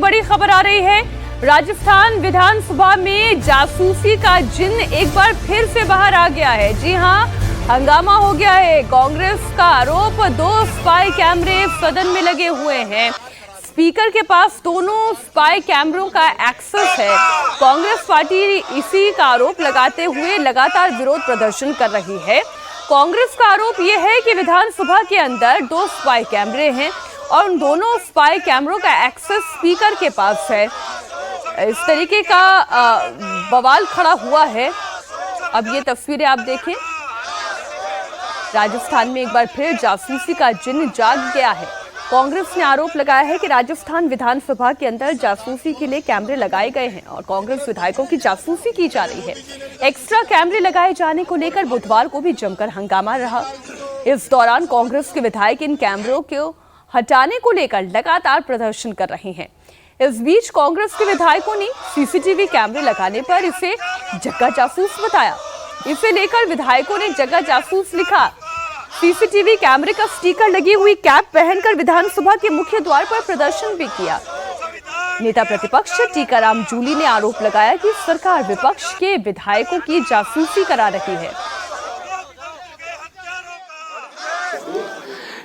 बड़ी खबर आ रही है। राजस्थान विधानसभा में जासूसी का जिन्न एक बार फिर से बाहर आ गया है। जी हां, हंगामा हो गया है। कांग्रेस का आरोप, 2 स्पाई कैमरे सदन में लगे हुए हैं। स्पीकर के पास दोनों स्पाई कैमरों का एक्सेस है। कांग्रेस पार्टी इसी का आरोप लगाते हुए लगातार विरोध प्रदर्शन कर रही है। कांग्रेस का आरोप यह है कि विधानसभा के अंदर 2 स्पाई कैमरे हैं और उन दोनों स्पाई कैमरों का एक्सेस स्पीकर के पास है। इस तरीके का बवाल खड़ा हुआ है। अब ये तस्वीरें आप देखें। राजस्थान में एक बार फिर जासूसी का जिन्न जाग गया है। कांग्रेस ने आरोप लगाया है कि राजस्थान विधानसभा के अंदर जासूसी के लिए कैमरे लगाए गए हैं और कांग्रेस विधायकों की जासूसी की जा रही है। एक्स्ट्रा कैमरे लगाए जाने को लेकर बुधवार को भी जमकर हंगामा रहा। इस दौरान कांग्रेस के विधायक इन कैमरों को हटाने को लेकर लगातार प्रदर्शन कर रहे हैं। इस बीच कांग्रेस के विधायकों ने सीसीटीवी कैमरे लगाने पर इसे जग्गा जासूस बताया। इसे लेकर विधायकों ने जग्गा जासूस लिखा। सीसीटीवी कैमरे का स्टिकर लगी हुई कैप पहनकर विधानसभा के मुख्य द्वार पर प्रदर्शन भी किया। नेता प्रतिपक्ष टीकाराम जूली ने आरोप लगाया कि सरकार विपक्ष के विधायकों की जासूसी करा रही है।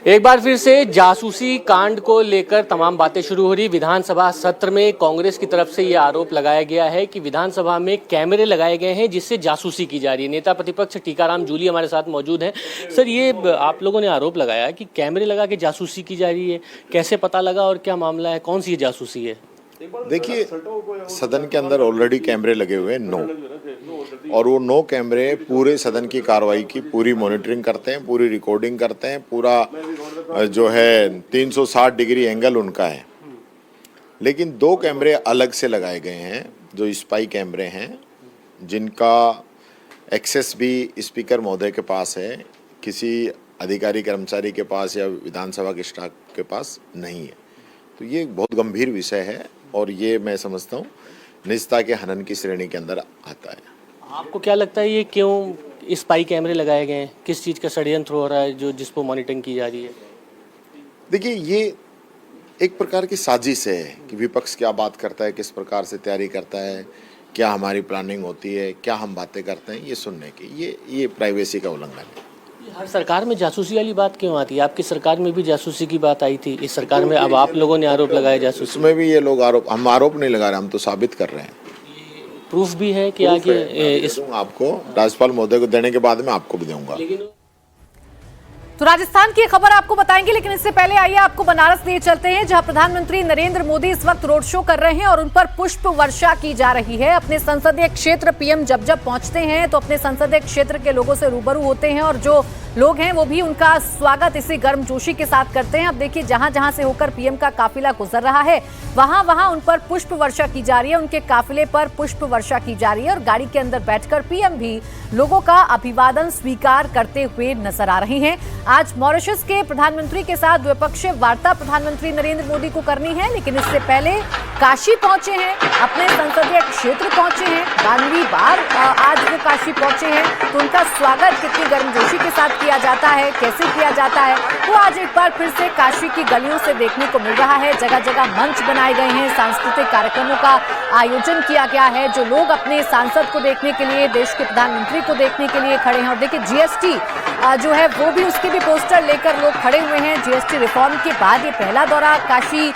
एक बार फिर से जासूसी कांड को लेकर तमाम बातें शुरू हो रही। विधानसभा सत्र में कांग्रेस की तरफ से ये आरोप लगाया गया है कि विधानसभा में कैमरे लगाए गए हैं जिससे जासूसी की जा रही है। नेता प्रतिपक्ष टीकाराम जूली हमारे साथ मौजूद हैं। सर, ये आप लोगों ने आरोप लगाया कि कैमरे लगा के जासूसी की जा रही है, कैसे पता लगा और क्या मामला है, कौन सी ये जासूसी है? देखिए, सदन के अंदर ऑलरेडी कैमरे लगे हुए हैं 9, और वो 9 कैमरे पूरे सदन की कार्रवाई की पूरी मॉनिटरिंग करते हैं, पूरी रिकॉर्डिंग करते हैं, पूरा जो है 360 डिग्री एंगल उनका है। लेकिन 2 कैमरे अलग से लगाए गए हैं जो स्पाई कैमरे हैं, जिनका एक्सेस भी स्पीकर महोदय के पास है, किसी अधिकारी कर्मचारी के पास या विधानसभा के स्टाफ के पास नहीं है। तो ये एक बहुत गंभीर विषय है और ये मैं समझता हूँ निजता के हनन की श्रेणी के अंदर आता है। आपको क्या लगता है ये क्यों स्पाई कैमरे लगाए गए हैं? किस चीज़ का षड्यंत्र हो रहा है जो जिस पर मॉनिटरिंग की जा रही है? देखिए, ये एक प्रकार की साजिश है कि विपक्ष क्या बात करता है, किस प्रकार से तैयारी करता है, क्या हमारी प्लानिंग होती है, क्या हम बातें करते हैं, ये सुनने की ये प्राइवेसी का उल्लंघन है। हर सरकार में जासूसी वाली बात क्यों आती है? आपकी सरकार में भी जासूसी की बात आई थी, इस सरकार में अब आप लोगों ने आरोप लगाया जासूसी। उसमें भी ये लोग हम आरोप नहीं लगा रहे, हम तो साबित कर रहे हैं। प्रूफ भी है कि आगे इस आपको राज्यपाल महोदय को देने के बाद में आपको भी दूंगा। तो राजस्थान की खबर आपको बताएंगे, लेकिन इससे पहले आइए आपको बनारस ले चलते हैं, जहां प्रधानमंत्री नरेंद्र मोदी इस वक्त रोड शो कर रहे हैं और उन पर पुष्प वर्षा की जा रही है। अपने संसदीय क्षेत्र पीएम जब पहुंचते हैं तो अपने संसदीय क्षेत्र के लोगों से रूबरू होते हैं और जो लोग हैं वो भी उनका स्वागत इसी गर्मजोशी के साथ करते हैं। अब देखिए, जहां जहां से होकर पीएम का काफिला गुजर रहा है वहां वहां उन पर पुष्प वर्षा की जा रही है, उनके काफिले पर पुष्प वर्षा की जा रही है और गाड़ी के अंदर बैठकर पीएम भी लोगों का अभिवादन स्वीकार करते हुए नजर आ रहे हैं। आज मॉरिशस के प्रधानमंत्री के साथ द्विपक्षीय वार्ता प्रधानमंत्री नरेंद्र मोदी को करनी है, लेकिन इससे पहले काशी पहुंचे हैं, अपने संसदीय क्षेत्र पहुंचे हैं, 12वीं बार आज वो काशी पहुंचे हैं। तो उनका स्वागत कितनी गर्मजोशी के साथ किया जाता है, कैसे किया जाता है, वो आज एक बार फिर से काशी की गलियों से देखने को मिल रहा है। जगह जगह मंच बनाए गए हैं, सांस्कृतिक कार्यक्रमों का आयोजन किया गया है, जो लोग अपने सांसद को देखने के लिए, देश के प्रधानमंत्री को देखने के लिए खड़े हैं। और देखिए, जीएसटी जो है वो भी, उसके भी पोस्टर लेकर लोग खड़े हुए हैं। जीएसटी रिफॉर्म के बाद ये पहला दौरा काशी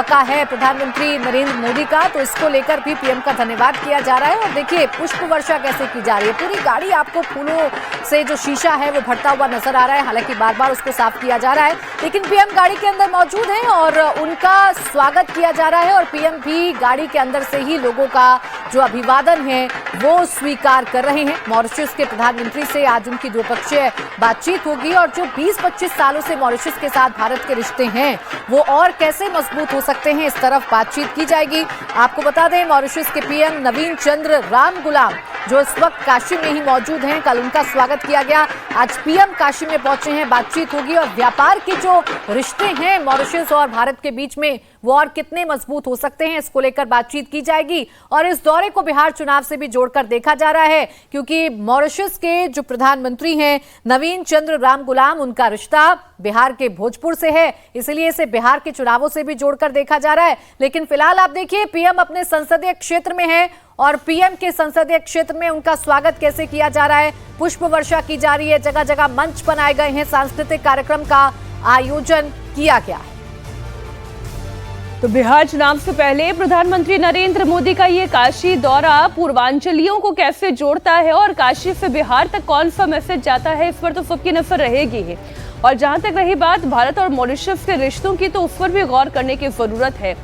का है प्रधानमंत्री नरेंद्र मोदी का, तो इसको लेकर भी पीएम का धन्यवाद किया जा रहा है। और देखिए, पुष्प वर्षा कैसे की जा रही है, पूरी गाड़ी आपको फूलों से जो शीशा है वो भरता हुआ नजर आ रहा है। हालांकि बार बार उसको साफ किया जा रहा है, लेकिन पीएम गाड़ी के अंदर मौजूद हैं और उनका स्वागत किया जा रहा है और पीएम भी गाड़ी के अंदर से ही लोगों का जो अभिवादन है वो स्वीकार कर रहे हैं। मॉरिशस के प्रधानमंत्री से आज उनकी द्विपक्षीय बातचीत होगी और जो 20-25 सालों से मॉरिशस के साथ भारत के रिश्ते हैं वो और कैसे मजबूत हो सकते हैं, इस तरफ बातचीत की जाएगी। आपको बता दें, मॉरिशस के पीएम नवीन चंद्र रामगुलाम जो इस वक्त काशी में ही मौजूद हैं, कल उनका स्वागत किया गया, आज पीएम काशी में पहुंचे हैं, बातचीत होगी और व्यापार के जो रिश्ते हैं मॉरिशस और भारत के बीच में वो और कितने मजबूत हो सकते हैं, इसको लेकर बातचीत की जाएगी। और इस दौरे को बिहार चुनाव से भी जोड़कर देखा जा रहा है, क्योंकि मॉरिशस के जो प्रधानमंत्री हैं नवीन चंद्र राम गुलाम, उनका रिश्ता बिहार के भोजपुर से है, इसलिए इसे बिहार के चुनावों से भी जोड़कर देखा जा रहा है। लेकिन फिलहाल आप देखिए, पीएम अपने संसदीय क्षेत्र में है और पीएम के संसदीय क्षेत्र में उनका स्वागत कैसे किया जा रहा है। पुष्प वर्षा की जा रही है, जगह जगह मंच बनाए गए हैं, सांस्कृतिक कार्यक्रम का आयोजन किया गया है। तो बिहार चुनाव से पहले प्रधानमंत्री नरेंद्र मोदी का ये काशी दौरा पूर्वांचलियों को कैसे जोड़ता है और काशी से बिहार तक कौन सा मैसेज जाता है, इस पर तो सबकी नजर रहेगी ही। और जहां तक रही बात भारत और मॉरिशस के रिश्तों की, तो उस पर भी गौर करने की जरूरत है।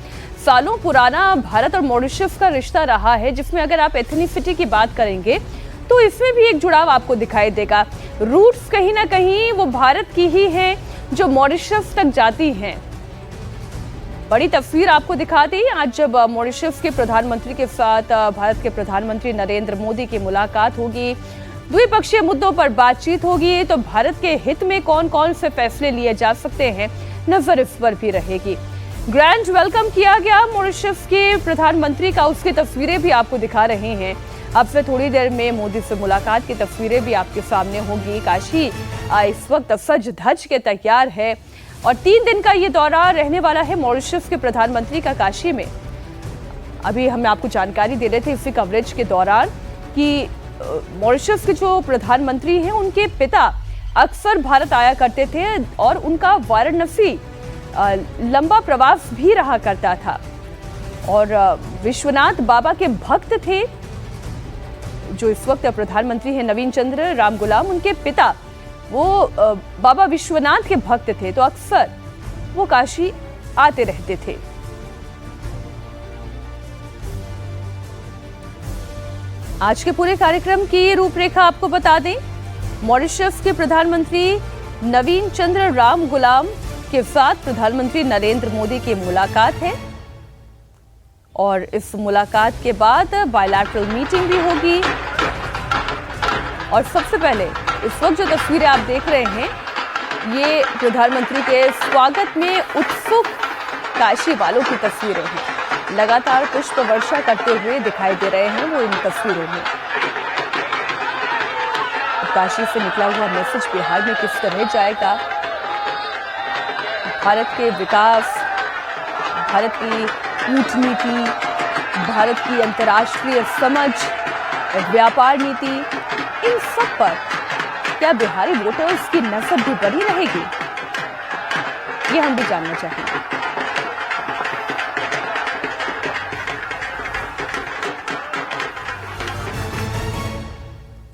सालों पुराना भारत और मॉरिशस का रिश्ता रहा है, जिसमें अगर आप एथनिसिटी की बात करेंगे तो इसमें भी एक जुड़ाव आपको दिखाई देगा। रूट्स कहीं ना कहीं वो भारत की ही हैं जो मॉरिशस तक जाती हैं। बड़ी तस्वीर आपको दिखा दी आज, जब मॉरिशस के प्रधानमंत्री के साथ भारत के प्रधानमंत्री नरेंद्र मोदी की मुलाकात होगी, द्विपक्षीय मुद्दों पर बातचीत होगी, तो भारत के हित में कौन कौन से फैसले लिए जा सकते हैं, नजर इस पर भी रहेगी। ग्रैंड वेलकम किया गया मॉरिशस के प्रधानमंत्री का, उसकी तस्वीरें भी आपको दिखा रहे हैं। अब से थोड़ी देर में मोदी से मुलाकात की तस्वीरें भी आपके सामने होगी। काशी इस वक्त सज धज के तैयार है और 3 दिन का ये दौरा रहने वाला है मॉरिशस के प्रधानमंत्री का काशी में। अभी हम आपको जानकारी दे रहे थे इसी कवरेज के दौरान कि मॉरिशस के जो प्रधानमंत्री हैं उनके पिता अक्सर भारत आया करते थे और उनका वाराणसी लंबा प्रवास भी रहा करता था और विश्वनाथ बाबा के भक्त थे। जो इस वक्त प्रधानमंत्री हैं नवीन चंद्र राम गुलाम, उनके पिता वो बाबा विश्वनाथ के भक्त थे, तो अक्सर वो काशी आते रहते थे। आज के पूरे कार्यक्रम की रूपरेखा आपको बता दें। मॉरिशस के प्रधानमंत्री नवीन चंद्र राम गुलाम के साथ प्रधानमंत्री नरेंद्र मोदी की मुलाकात है और इस मुलाकात के बाद बायलैटरल मीटिंग भी होगी। और सबसे पहले इस वक्त जो तस्वीरें आप देख रहे हैं, ये प्रधानमंत्री के स्वागत में उत्सुक काशी वालों की तस्वीरें हैं। लगातार पुष्प वर्षा करते हुए दिखाई दे रहे हैं वो इन तस्वीरों में। काशी से निकला हुआ मैसेज बिहार में किस तरह जाएगा, भारत के विकास, भारत की कूटनीति, भारत की अंतर्राष्ट्रीय समझ, व्यापार नीति, इन सब पर क्या बिहारी वोटर्स की नजर भी बनी रहेगी, ये हम भी जानना चाहेंगे।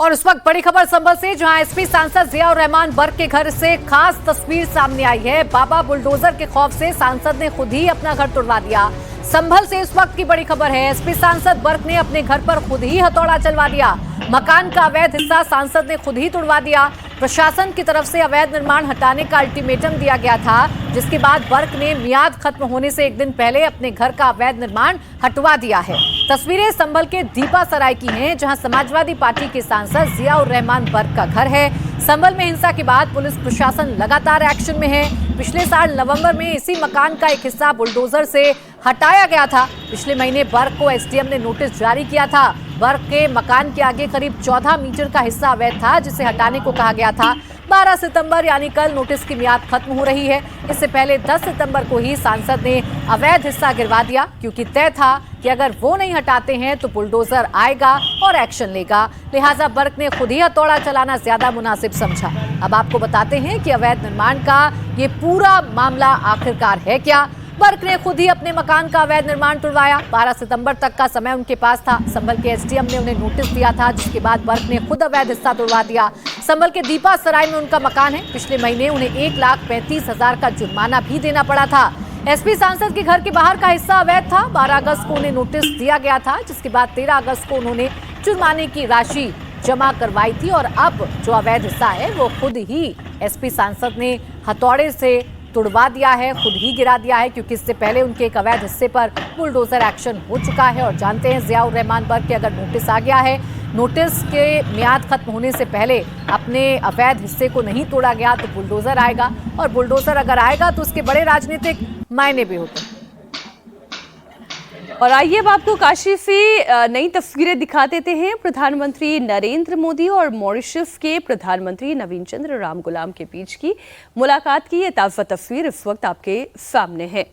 और उस वक्त बड़ी खबर संभल से, जहां एसपी सांसद जियाउर रहमान बर्क के घर से खास तस्वीर सामने आई है। बाबा बुलडोजर के खौफ से सांसद ने खुद ही अपना घर तुड़वा दिया। संभल से इस वक्त की बड़ी खबर है, एसपी सांसद बर्क ने अपने घर पर खुद ही हथौड़ा चलवा दिया। मकान का अवैध हिस्सा सांसद ने खुद ही तुड़वा दिया। प्रशासन की तरफ से अवैध निर्माण हटाने का अल्टीमेटम दिया गया था, जिसके बाद बर्क ने मियाद खत्म होने से 1 दिन पहले अपने घर का अवैध निर्माण हटवा दिया है। तस्वीरें संभल के दीपा सराय की हैं, जहां समाजवादी पार्टी के सांसद जियाउर रहमान बर्क का घर है। संभल में हिंसा के बाद पुलिस प्रशासन लगातार एक्शन में है। पिछले साल नवंबर में इसी मकान का एक हिस्सा बुलडोजर से हटाया गया था। पिछले महीने बर्क को एसडीएम ने नोटिस जारी किया था। बर्क के मकान के आगे करीब 14 मीटर का हिस्सा अवैध था, जिसे हटाने को कहा गया था। 12 सितंबर यानी कल नोटिस की मियाद खत्म हो रही है। इससे पहले 10 सितंबर को ही सांसद ने अवैध हिस्सा गिरवा दिया, क्योंकि तय था कि अगर वो नहीं हटाते हैं तो बुलडोजर आएगा और एक्शन लेगा। लिहाजा बर्क ने खुद ही हथौड़ा चलाना ज्यादा मुनासिब समझा। अब आपको बताते हैं कि अवैध निर्माण का ये पूरा मामला आखिरकार है क्या। बर्क ने खुद ही अपने मकान का अवैध निर्माण तुड़वाया। 12 सितंबर तक का समय उनके पास था। संभल के एसडीएम ने उन्हें नोटिस दिया था, जिसके बाद बर्क ने खुद अवैध हिस्सा तुड़वा दिया। संभल के दीपा सराय में उनका मकान है। पिछले महीने उन्हें 1,35,000 का जुर्माना भी देना पड़ा था। एसपी सांसद के घर के बाहर का हिस्सा अवैध था। 12 अगस्त को उन्हें नोटिस दिया गया था, जिसके बाद 13 अगस्त को उन्होंने जुर्माने की राशि जमा करवाई थी। और अब जो अवैध हिस्सा है वो खुद ही एसपी सांसद ने हथौड़े से तुड़वा दिया है, खुद ही गिरा दिया है, क्योंकि इससे पहले उनके एक अवैध हिस्से पर बुलडोजर एक्शन हो चुका है। और जानते हैं जियाउर रहमान बर्क के अगर नोटिस आ गया है, नोटिस के मियाद खत्म होने से पहले अपने अवैध हिस्से को नहीं तोड़ा गया तो बुलडोजर आएगा। और बुलडोजर अगर आएगा तो उसके बड़े राजनीतिक मायने भी होते हैं। और आइए अब आपको काशी से नई तस्वीरें दिखा देते हैं। प्रधानमंत्री नरेंद्र मोदी और मॉरिशस के प्रधानमंत्री नवीन चंद्र रामगुलाम के बीच की मुलाकात की ये ताज़ा तस्वीर इस वक्त आपके सामने है।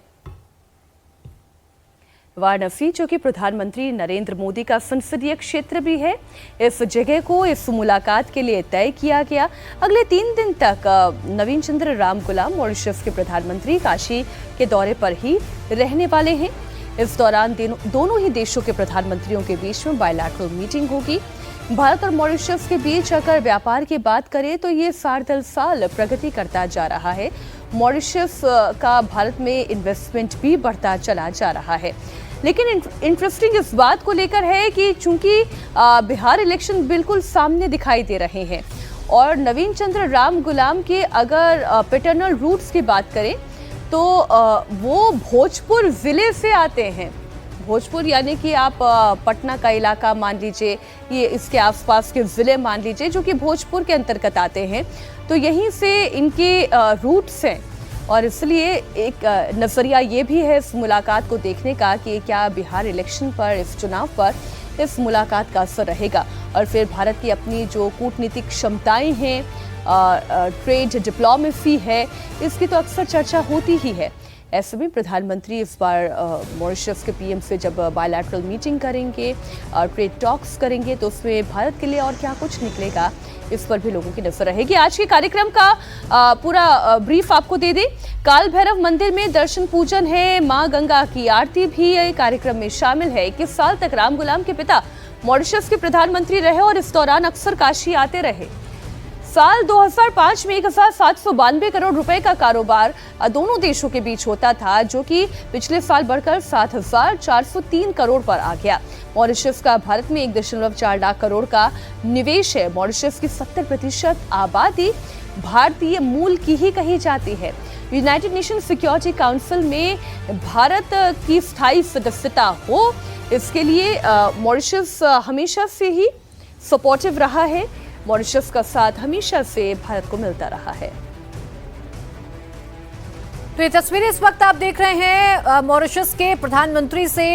वाराणसी, जो कि प्रधानमंत्री नरेंद्र मोदी का संसदीय क्षेत्र भी है, इस जगह को इस मुलाकात के लिए तय किया गया। अगले 3 दिन तक नवीन चंद्र रामगुलाम मॉरिशस के प्रधानमंत्री काशी के दौरे पर ही रहने वाले हैं। इस दौरान दोनों ही देशों के प्रधानमंत्रियों के बीच में बायलैटरल मीटिंग होगी। भारत और मॉरिशस के बीच अगर व्यापार की बात करें तो ये 10 साल प्रगति करता जा रहा है। मॉरिशस का भारत में इन्वेस्टमेंट भी बढ़ता चला जा रहा है। लेकिन इंटरेस्टिंग इस बात को लेकर है कि चूंकि बिहार इलेक्शन बिल्कुल सामने दिखाई दे रहे हैं और नवीन चंद्र रामगुलाम के अगर पैटर्नल रूट्स की बात करें तो वो भोजपुर जिले से आते हैं। भोजपुर यानी कि आप पटना का इलाका मान लीजिए, ये इसके आसपास के ज़िले मान लीजिए जो कि भोजपुर के अंतर्गत आते हैं, तो यहीं से इनके रूट्स हैं। और इसलिए एक नज़रिया ये भी है इस मुलाकात को देखने का कि क्या बिहार इलेक्शन पर, इस चुनाव पर इस मुलाकात का असर रहेगा। और फिर भारत की अपनी जो कूटनीतिक क्षमताएँ हैं, ट्रेड डिप्लोमेसी है, इसकी तो अक्सर चर्चा होती ही है। ऐसे में प्रधानमंत्री इस बार मॉरिशस के पीएम से जब बायलैटरल मीटिंग करेंगे और ट्रेड टॉक्स करेंगे तो उसमें भारत के लिए और क्या कुछ निकलेगा, इस पर भी लोगों की नजर रहेगी। आज के कार्यक्रम का पूरा ब्रीफ आपको दे दें। काल भैरव मंदिर में दर्शन पूजन है, मां गंगा की आरती भी कार्यक्रम में शामिल है। 21 साल तक रामगुलाम के पिता मॉरिशस के प्रधानमंत्री रहे और इस दौरान अक्सर काशी आते रहे। साल 2005 में 1792 करोड़ रुपए का कारोबार दोनों देशों के बीच होता था, जो कि पिछले साल बढ़कर 7,403 करोड़ पर आ गया। मॉरिशस का भारत में 1.4 लाख करोड़ का निवेश है। मॉरिशस की 70% आबादी भारतीय मूल की ही कही जाती है। यूनाइटेड नेशन सिक्योरिटी काउंसिल में भारत की स्थायी सदस्यता हो, इसके लिए मॉरिशस हमेशा से ही सपोर्टिव रहा है। मॉरिशस का साथ हमेशा से भारत को मिलता रहा है। तो ये तस्वीरें इस वक्त आप देख रहे हैं मॉरिशस के प्रधानमंत्री से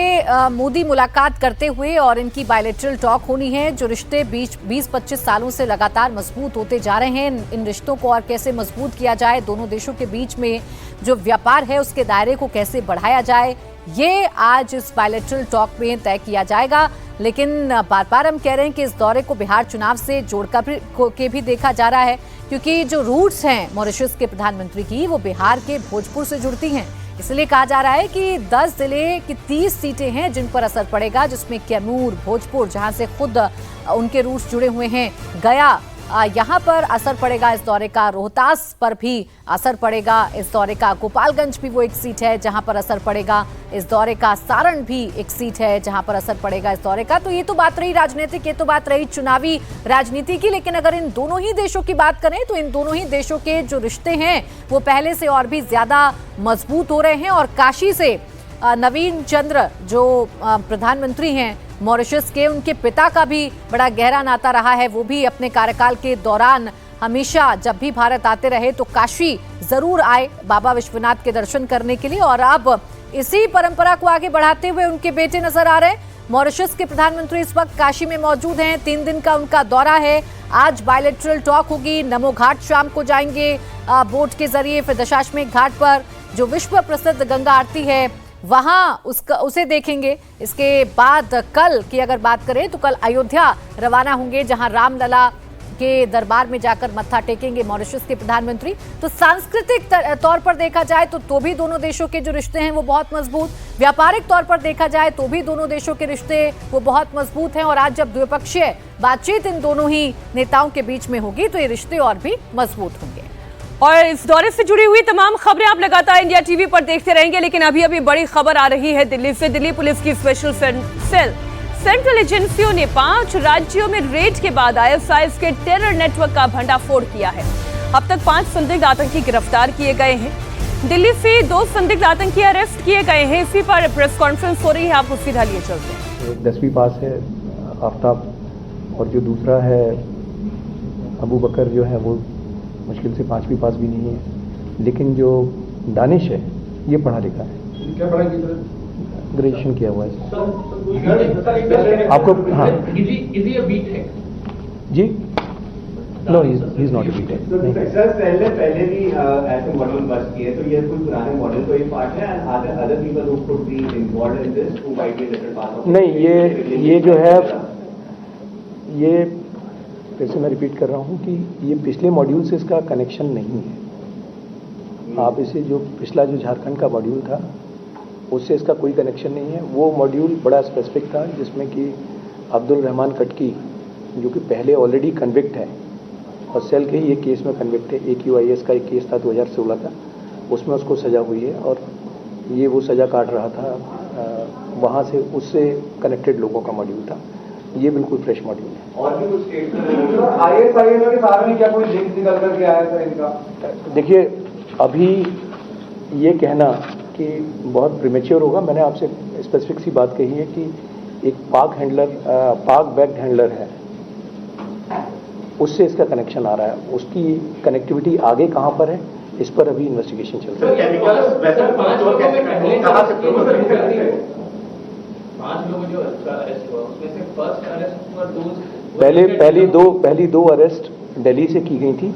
मोदी मुलाकात करते हुए, और इनकी बायलैटरल टॉक होनी है। जो रिश्ते 20-25 सालों से लगातार मजबूत होते जा रहे हैं, इन रिश्तों को और कैसे मजबूत किया जाए, दोनों देशों के बीच में जो व्यापार है उसके दायरे को कैसे बढ़ाया जाए, ये आज इस बायलैटरल टॉक में तय किया जाएगा। लेकिन बार बार हम कह रहे हैं कि इस दौरे को बिहार चुनाव से जोड़कर के भी देखा जा रहा है, क्योंकि जो रूट्स हैं मॉरिशस के प्रधानमंत्री की, वो बिहार के भोजपुर से जुड़ती हैं। इसलिए कहा जा रहा है कि 10 जिले की 30 सीटें हैं जिन पर असर पड़ेगा, जिसमें कैमूर, भोजपुर, जहां से खुद उनके रूट्स जुड़े हुए हैं, गया, यहाँ पर असर पड़ेगा इस दौरे का। रोहतास पर भी असर पड़ेगा इस दौरे का। गोपालगंज भी वो एक सीट है जहां पर असर पड़ेगा इस दौरे का। सारण भी एक सीट है जहां पर असर पड़ेगा इस दौरे का। तो ये तो बात रही राजनीतिक, ये तो बात रही चुनावी राजनीति की। लेकिन अगर इन दोनों ही देशों की बात करें तो इन दोनों ही देशों के जो रिश्ते हैं वो पहले से और भी ज्यादा मजबूत हो रहे हैं। और काशी से नवीन चंद्र जो प्रधानमंत्री हैं मॉरिशस के, उनके पिता का भी बड़ा गहरा नाता रहा है। वो भी अपने कार्यकाल के दौरान हमेशा जब भी भारत आते रहे तो काशी जरूर आए बाबा विश्वनाथ के दर्शन करने के लिए। और अब इसी परंपरा को आगे बढ़ाते हुए उनके बेटे नजर आ रहे हैं। मॉरिशस के प्रधानमंत्री इस वक्त काशी में मौजूद हैं। 3 दिन का उनका दौरा है। आज बायलैटरल टॉक होगी। नमो घाट शाम को जाएंगे बोट के जरिए, फिर दशाश्वमेध घाट पर जो विश्व प्रसिद्ध गंगा आरती है वहां उसे देखेंगे। इसके बाद कल की अगर बात करें तो कल अयोध्या रवाना होंगे, जहां रामलला के दरबार में जाकर मत्था टेकेंगे मॉरिशस के प्रधानमंत्री। तो सांस्कृतिक तौर पर देखा जाए तो भी दोनों देशों के जो रिश्ते हैं वो बहुत मजबूत, व्यापारिक तौर पर देखा जाए तो भी दोनों देशों के रिश्ते वो बहुत मजबूत हैं। और आज जब द्विपक्षीय बातचीत इन दोनों ही नेताओं के बीच में होगी तो ये रिश्ते और भी मजबूत होंगे। और इस दौरे से जुड़ी हुई तमाम खबरें आप लगातार इंडिया टीवी पर देखते रहेंगे। लेकिन अभी बड़ी खबर आ रही है दिल्ली से। दिल्ली पुलिस की स्पेशल सेल सेंट्रल एजेंसियों ने 5 राज्यों में रेड के बाद आईएसआईएस के टेरर नेटवर्क का भंडाफोड़ किया है। अब तक 5 संदिग्ध आतंकी गिरफ्तार किए गए हैं। दिल्ली से 2 संदिग्ध आतंकी अरेस्ट किए गए हैं। इसी पर प्रेस कॉन्फ्रेंस हो रही है, आपको सीधा लिए चलते हैं। 10वीं पास है आफ्ताब, और जो दूसरा है अबू बकर जो है वो मुश्किल से 5वीं पास भी नहीं है। लेकिन जो दानिश है ये पढ़ा लिखा है। क्या पढ़ाई की? ग्रेजुएशन किया हुआ है। आपको हाँ जी, no he is not a BTech. Sir पहले भी ऐसे मॉडल बस किए, तो ये कोई पुराने मॉडल तो ये पार्ट है, other people who could be involved in this who might be different part of. नहीं, ये जो है, ये फिर से मैं रिपीट कर रहा हूँ कि ये पिछले मॉड्यूल से इसका कनेक्शन नहीं है। आप इसे जो पिछला जो झारखंड का मॉड्यूल था उससे इसका कोई कनेक्शन नहीं है। वो मॉड्यूल बड़ा स्पेसिफिक था जिसमें कि अब्दुल रहमान कटकी जो कि पहले ऑलरेडी कन्विक्ट है और सेल के ही एक केस में कन्विक्ट है, AQIS का एक केस था 2016 का, उसमें उसको सज़ा हुई है और ये वो सज़ा काट रहा था वहाँ से, उससे कनेक्टेड लोगों का मॉड्यूल था। ये बिल्कुल फ्रेश मॉड्यूल है। और भी कुछ स्टेट IAS के साथ में क्या कोई लिंक निकल करके आया था इनका? देखिए, अभी ये कहना कि बहुत प्रीमेच्योर होगा। मैंने आपसे स्पेसिफिक सी बात कही है कि एक पाक बैग्ड हैंडलर है, उससे इसका कनेक्शन आ रहा है। उसकी कनेक्टिविटी आगे कहाँ पर है, इस पर अभी इन्वेस्टिगेशन चल रहा है। पहली दो अरेस्ट दिल्ली से की गई थी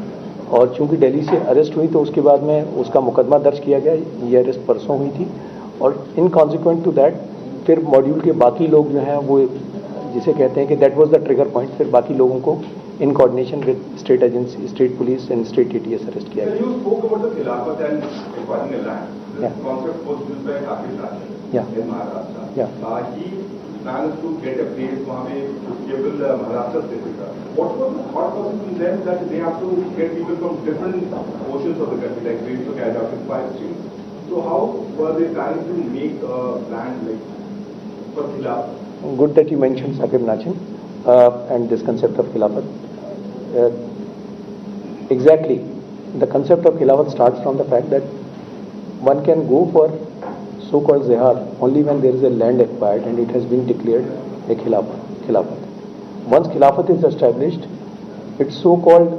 और चूंकि दिल्ली से अरेस्ट हुई तो उसके बाद में उसका मुकदमा दर्ज किया गया। ये अरेस्ट परसों हुई थी और इन कॉन्सिक्वेंट टू दैट फिर मॉड्यूल के बाकी लोग जो हैं वो जिसे कहते हैं कि that was the trigger point, फिर बाकी लोगों को in coordination with state agency, state police and state ATS arrest किया गया। managed to get a place वहाँ पे केवल महाराष्ट्र से था। What was the thought process in them that they have to get people from different portions of the country, like they used to carry out in 5 states. So how were they planning to make a plan like for Khilafat? Good that you mentioned Saqib Nachin and this concept of Khilafat. Exactly, the concept of Khilafat starts from the fact that one can go for so-called zihar only when there is a land acquired and it has been declared a khilafat. Once khilafat is established, it so-called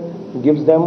gives them